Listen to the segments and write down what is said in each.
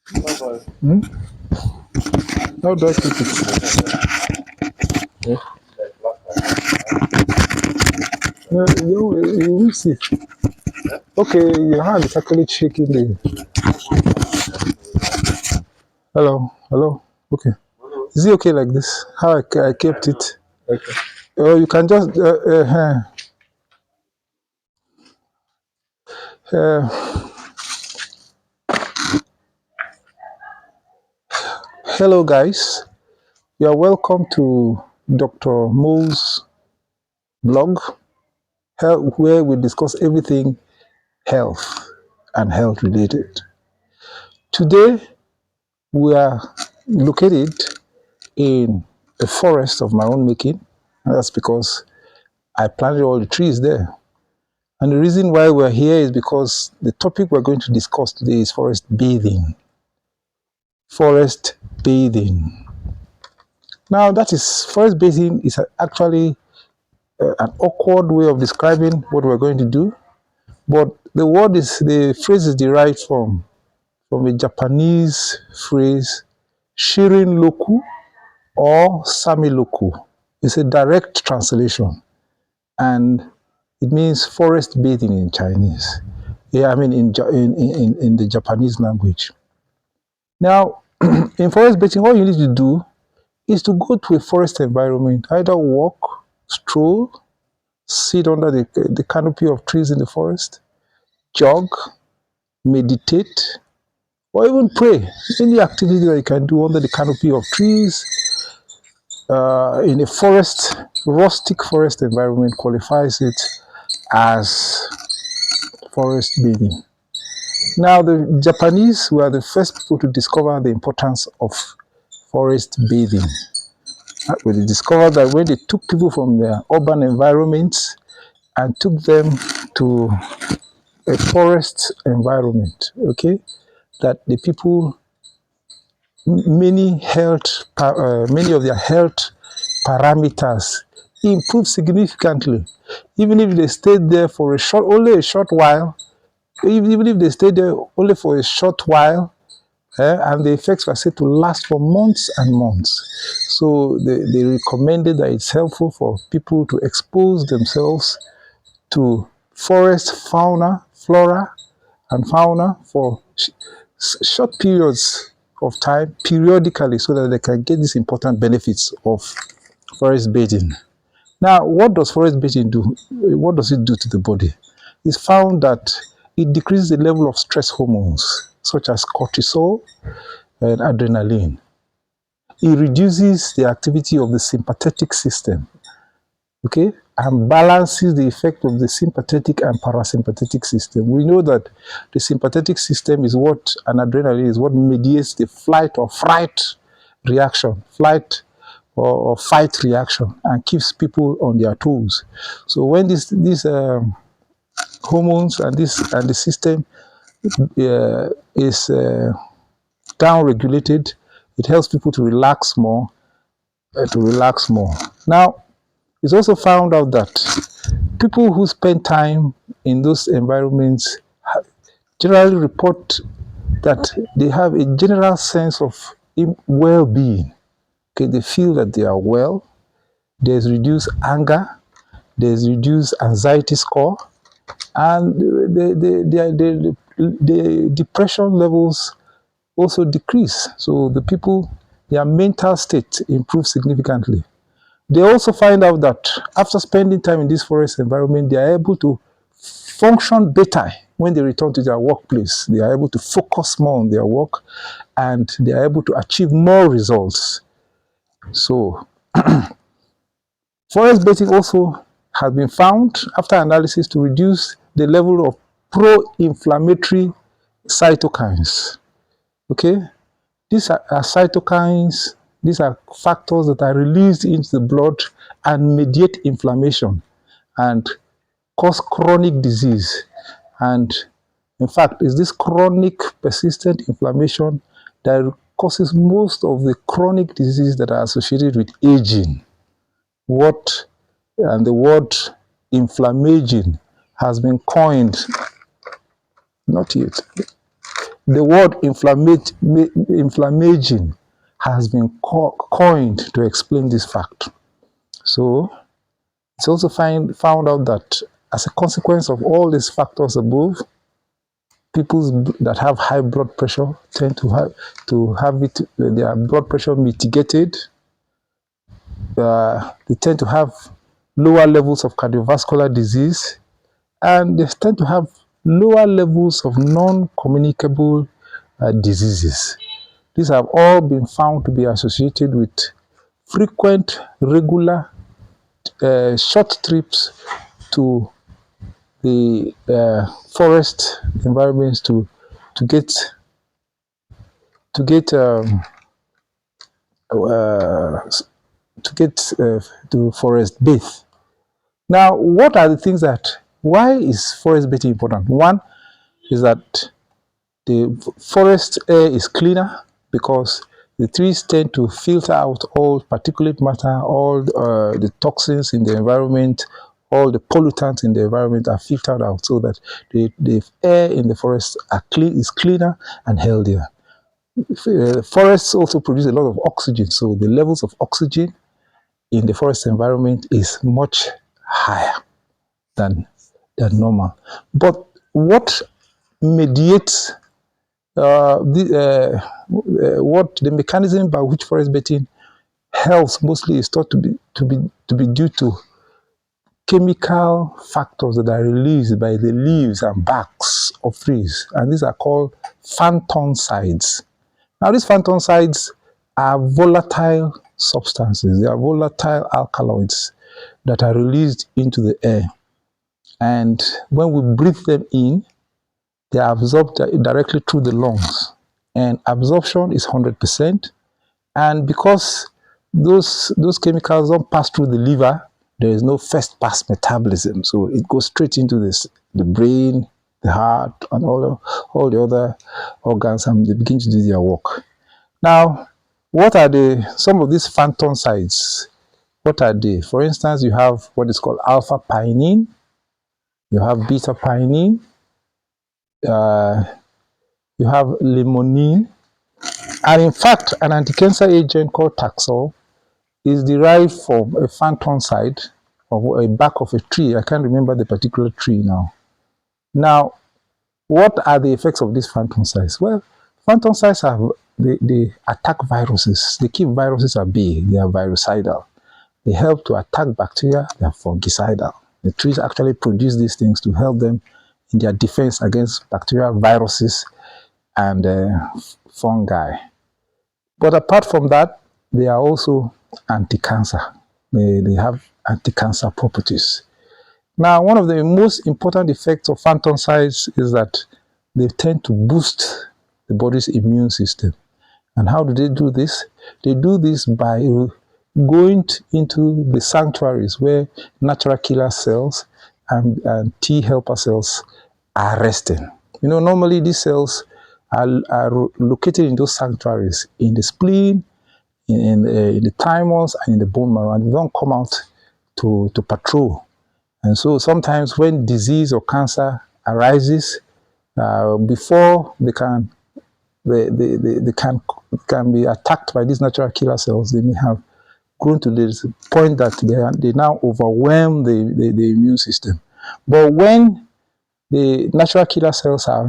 Hmm? How do I keep it? Yeah. No, you will see. Okay, your hand is actually shaking the. Hello, hello. Okay. Is it okay like this? How I kept it? Okay. You can just. Uh, hello, guys. You are welcome to Dr. Mo's blog, where we discuss everything health and health related. Today, we are located in a forest of my own making. And that's because I planted all the trees there. And the reason why we're here is because the topic we're going to discuss today is forest bathing. Forest bathing. Now, that is, forest bathing is actually an awkward way of describing what we're going to do. But the phrase is derived from a Japanese phrase, Shirin Loku or Sami Loku. It's a direct translation, and it means forest bathing in Chinese. Yeah, I mean in the Japanese language. Now, in forest bathing, all you need to do is to go to a forest environment, either walk, stroll, sit under the canopy of trees in the forest, jog, meditate, or even pray. Any activity that you can do under the canopy of trees in a forest, rustic forest environment qualifies it as forest bathing. Now, the Japanese were the first people to discover the importance of forest bathing. When they discovered that when they took people from their urban environments and took them to a forest environment, okay, that the people, many of their health parameters improved significantly. Even if they stayed there for only a short while, even if they stayed there only for a short while, and the effects were said to last for months and months. So they recommended that it's helpful for people to expose themselves to forest fauna, flora, and fauna for short periods of time, periodically, so that they can get these important benefits of forest bathing. Now, what does forest bathing do? What does it do to the body? It's found that it decreases the level of stress hormones, such as cortisol and adrenaline. It reduces the activity of the sympathetic system, okay, and balances the effect of the sympathetic and parasympathetic system. We know that the sympathetic system is and adrenaline is what mediates the flight or fright reaction, flight or fight reaction, and keeps people on their toes. So when these hormones and the system is down regulated, it helps people to relax more. Now, it's also found out that people who spend time in those environments generally report that they have a general sense of well-being. Okay, they feel that they are well. There's reduced anger. There's reduced anxiety score, and the depression levels also decrease. So the people, their mental state improves significantly. They also find out that after spending time in this forest environment, they are able to function better when they return to their workplace. They are able to focus more on their work, and they are able to achieve more results. So, forest bathing also has been found after analysis to reduce the level of pro-inflammatory cytokines. Okay, these are cytokines. These are factors that are released into the blood and mediate inflammation and cause chronic disease. And in fact, it's this chronic persistent inflammation that causes most of the chronic diseases that are associated with aging. The word inflammaging has been coined, not yet. The word inflammaging has been coined to explain this fact. So it's also found out that as a consequence of all these factors above, people that have high blood pressure tend to have their blood pressure mitigated. They tend to have lower levels of cardiovascular disease, and they tend to have lower levels of non-communicable diseases. These have all been found to be associated with frequent, regular, short trips to the forest environments to get to forest bathe. Now, what are the things why is forest bathing important? One is that the forest air is cleaner because the trees tend to filter out all particulate matter, all the toxins in the environment, all the pollutants in the environment are filtered out so that the air in the forest is cleaner and healthier. Forests also produce a lot of oxygen, so the levels of oxygen in the forest environment is much higher than normal. But what mediates what the mechanism by which forest bathing helps mostly is thought to be due to chemical factors that are released by the leaves and barks of trees, and these are called phantosides. Now, these phantosides are volatile substances. They are volatile alkaloids that are released into the air, and when we breathe them in, they are absorbed directly through the lungs, and absorption is 100%. And because those chemicals don't pass through the liver, there is no first pass metabolism, so it goes straight into the brain, the heart, and all the other organs, and they begin to do their work. Now, what are some of these phantosides? What are they? For instance, you have what is called alpha pinene, you have beta pinene, you have limonene, and in fact, an anti-cancer agent called Taxol is derived from a phantoside of a bark of a tree. I can't remember the particular tree now. Now, what are the effects of these phantosides? Well, phantosides they attack viruses. They keep viruses at bay. They are virucidal. They help to attack bacteria. They are fungicidal. The trees actually produce these things to help them in their defense against bacteria, viruses, and fungi. But apart from that, they are also anti-cancer. They have anti-cancer properties. Now, one of the most important effects of phantosides is that they tend to boost the body's immune system. And how do they do this? They do this by going into the sanctuaries where natural killer cells and T helper cells are resting. You know, normally these cells are located in those sanctuaries, in the spleen, in the thymus, and in the bone marrow, and they don't come out to patrol. And so sometimes when disease or cancer arises, before they can be attacked by these natural killer cells, they may have grown to this point that they now overwhelm the immune system. But when the natural killer cells are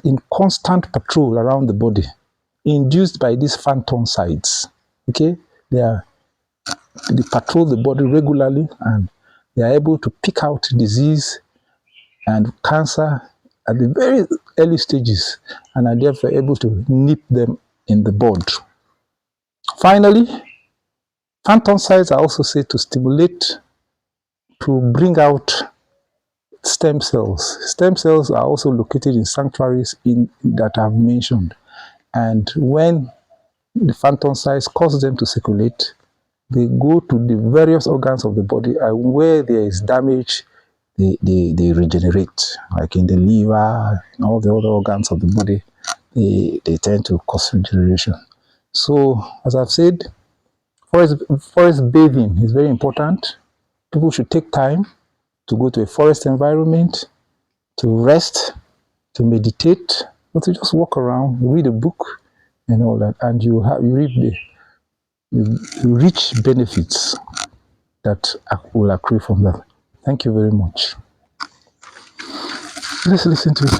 in constant patrol around the body, induced by these phantosides, okay, they patrol the body regularly, and they are able to pick out disease and cancer at the very early stages, and are therefore able to nip them in the bud. Finally, phantosides are also said to bring out stem cells. Stem cells are also located in sanctuaries that I've mentioned, and when the phantosides cause them to circulate, they go to the various organs of the body, and where there is damage, they regenerate, like in the liver and all the other organs of the body. They tend to cause regeneration. So, as I've said, forest bathing is very important. People should take time to go to a forest environment, to rest, to meditate. but to just walk around, read a book, and all that, and you reap the rich benefits that will accrue from that. Thank you very much. Let's listen to it now.